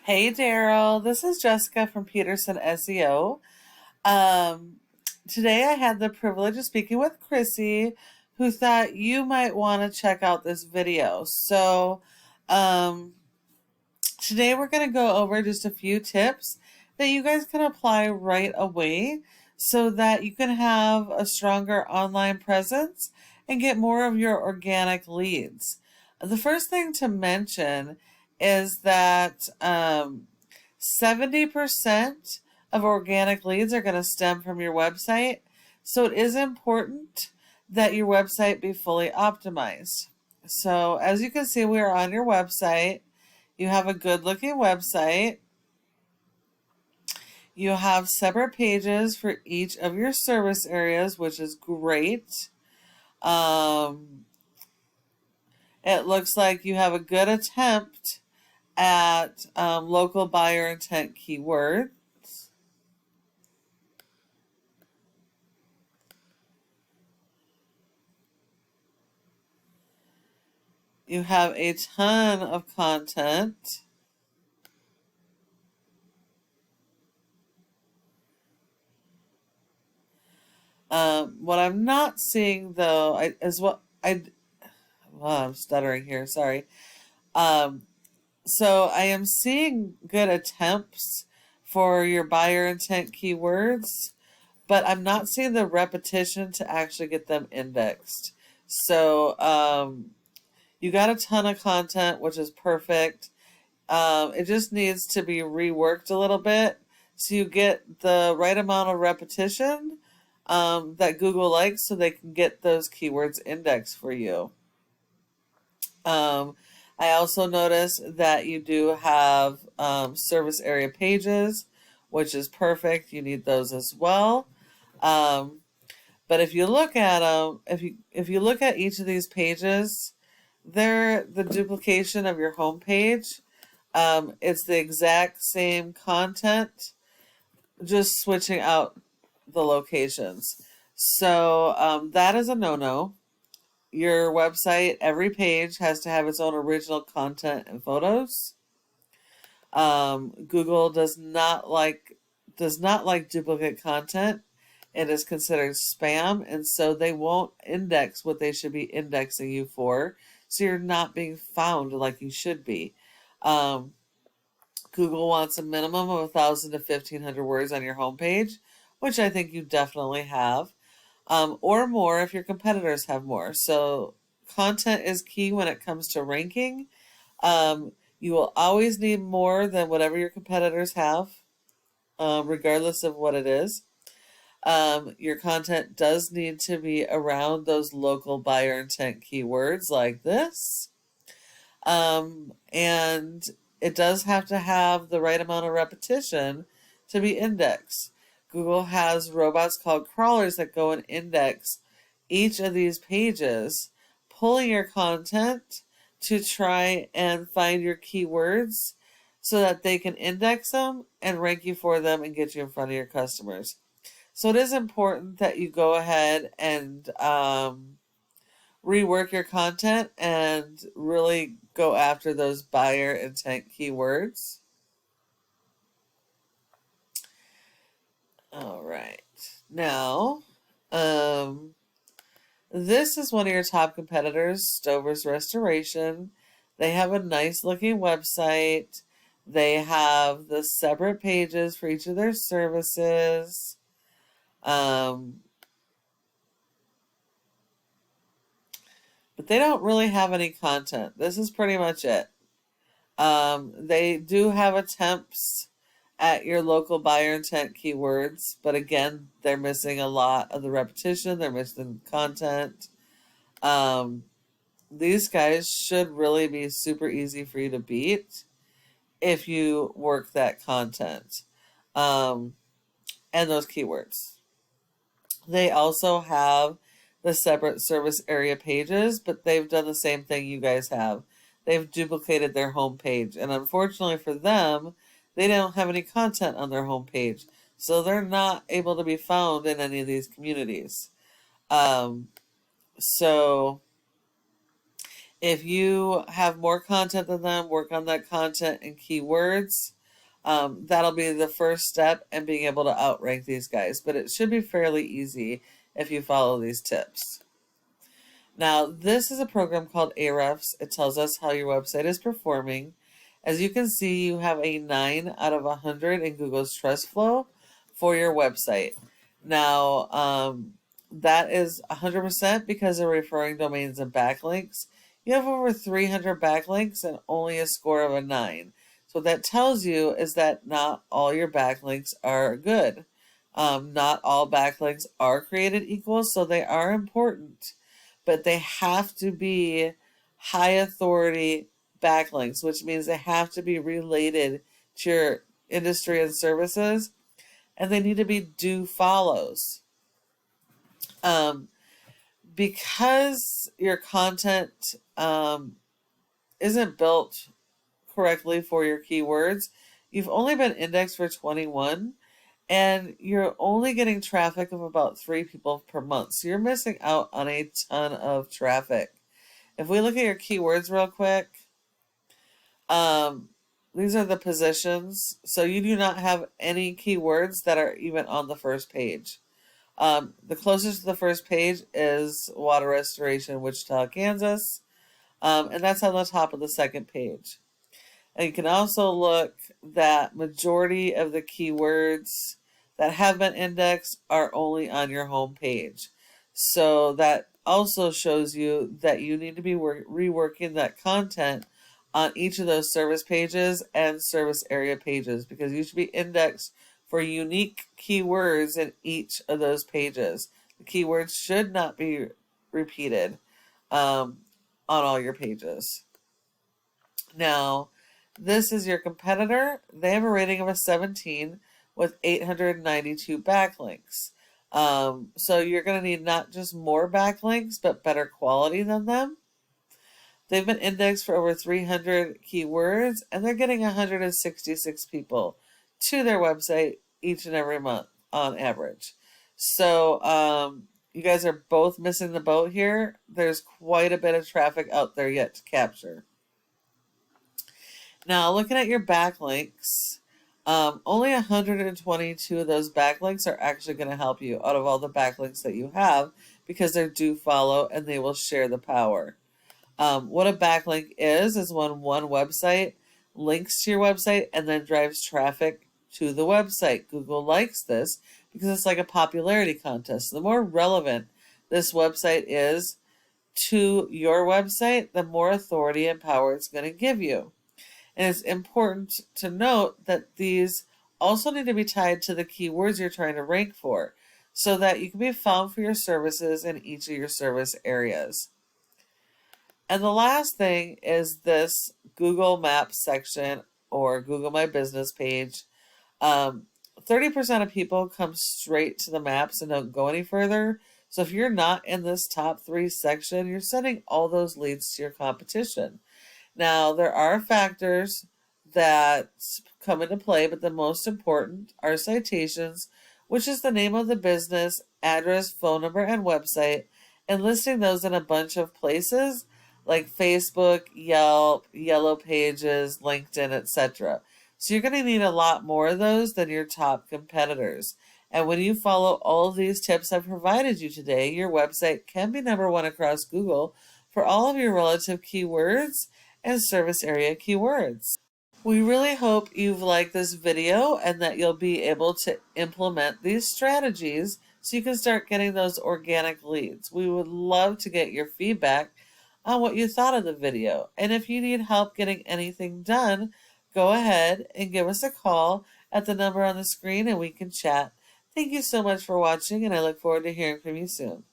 Hey Daryl, this is Jessica from Peterson SEO. Um, Today I had the privilege of speaking with Chrissy, who thought you might want to check out this video. Um, Today we're going to go over just a few tips that you guys can apply right away so that you can have a stronger online presence and get more of your organic leads. The first thing to mention is that 70% of organic leads are going to stem from your website. So it is important that your website be fully optimized. So as you can see, we are on your website. You have a good looking website. You have separate pages for each of your service areas, which is great. Um, it looks like you have a good attempt at local buyer intent keywords. You have a ton of content. What I'm not seeing though I'm stuttering here. Sorry. Um, so I am seeing good attempts for your buyer intent keywords, but I'm not seeing the repetition to actually get them indexed. So you got a ton of content, which is perfect. It just needs to be reworked a little bit so you get the right amount of repetition that Google likes so they can get those keywords indexed for you. I also notice that you do have service area pages, which is perfect. You need those as well. Um, but if you look at them, if you look at each of these pages, they're the duplication of your home page. It's the exact same content, just switching out the locations. So that is a no-no. Your website, every page has to have its own original content and photos. Google does not like duplicate content. It is considered spam, and so they won't index what they should be indexing you for. So you're not being found like you should be. Um, Google wants a minimum of 1,000 to 1,500 words on your homepage, which I think you definitely have, or more if your competitors have more. So content is key when it comes to ranking. You will always need more than whatever your competitors have, regardless of what it is. Your content does need to be around those local buyer intent keywords like this. And it does have to have the right amount of repetition to be indexed. Google has robots called crawlers that go and index each of these pages, pulling your content to try and find your keywords so that they can index them and rank you for them and get you in front of your customers. So it is important that you go ahead and rework your content and really go after those buyer intent keywords. All right. Now, this is one of your top competitors, Stover's Restoration. They have a nice looking website. They have the separate pages for each of their services. But they don't really have any content. This is pretty much it. They do have attempts at your local buyer intent keywords, but again, they're missing a lot of the repetition. They're missing content. These guys should really be super easy for you to beat if you work that content and those keywords. They also have the separate service area pages, but they've done the same thing you guys have. They've duplicated their homepage, and unfortunately for them, they don't have any content on their homepage, so they're not able to be found in any of these communities. So If you have more content than them, work on that content and keywords. That'll be the first step in being able to outrank these guys. But it should be fairly easy if you follow these tips. Now, this is a program called Ahrefs. It tells us how your website is performing. As you can see, you have a 9 out of 100 in Google's Trust Flow for your website. Now, that is 100% because of referring domains and backlinks. You have over 300 backlinks and only a score of a 9. So what that tells you is that not all your backlinks are good. Not all backlinks are created equal, so they are important. But they have to be high authority backlinks, which means they have to be related to your industry and services, and they need to be do follows. Because your content isn't built correctly for your keywords, you've only been indexed for 21, and you're only getting traffic of about 3 people per month. So you're missing out on a ton of traffic. If we look at your keywords real quick, these are the positions. So you do not have any keywords that are even on the first page. The closest to the first page is water restoration, Wichita, Kansas. And that's on the top of the second page. And you can also look that majority of the keywords that have been indexed are only on your home page. So that also shows you that you need to be reworking that content on each of those service pages and service area pages, because you should be indexed for unique keywords in each of those pages. The keywords should not be repeated on all your pages. Now, this is your competitor. They have a rating of a 17 with 892 backlinks. So you're going to need not just more backlinks, but better quality than them. They've been indexed for over 300 keywords, and they're getting 166 people to their website each and every month on average. So you guys are both missing the boat here. There's quite a bit of traffic out there yet to capture. Now, looking at your backlinks, only 122 of those backlinks are actually going to help you out of all the backlinks that you have, because they're do follow and they will share the power. What a backlink is when one website links to your website and then drives traffic to the website. Google likes this because it's like a popularity contest. The more relevant this website is to your website, the more authority and power it's going to give you. And it's important to note that these also need to be tied to the keywords you're trying to rank for, so that you can be found for your services in each of your service areas. And the last thing is this Google Maps section or Google My Business page. 30% of people come straight to the maps and don't go any further. So if you're not in this top 3 section, you're sending all those leads to your competition. Now, there are factors that come into play, but the most important are citations, which is the name of the business, address, phone number, and website, and listing those in a bunch of places like Facebook, Yelp, Yellow Pages, LinkedIn, etc. So you're going to need a lot more of those than your top competitors. And when you follow all of these tips I've provided you today, your website can be #1 across Google for all of your relative keywords and service area keywords. We really hope you've liked this video and that you'll be able to implement these strategies so you can start getting those organic leads. We would love to get your feedback on what you thought of the video. And if you need help getting anything done, go ahead and give us a call at the number on the screen and we can chat. Thank you so much for watching, and I look forward to hearing from you soon.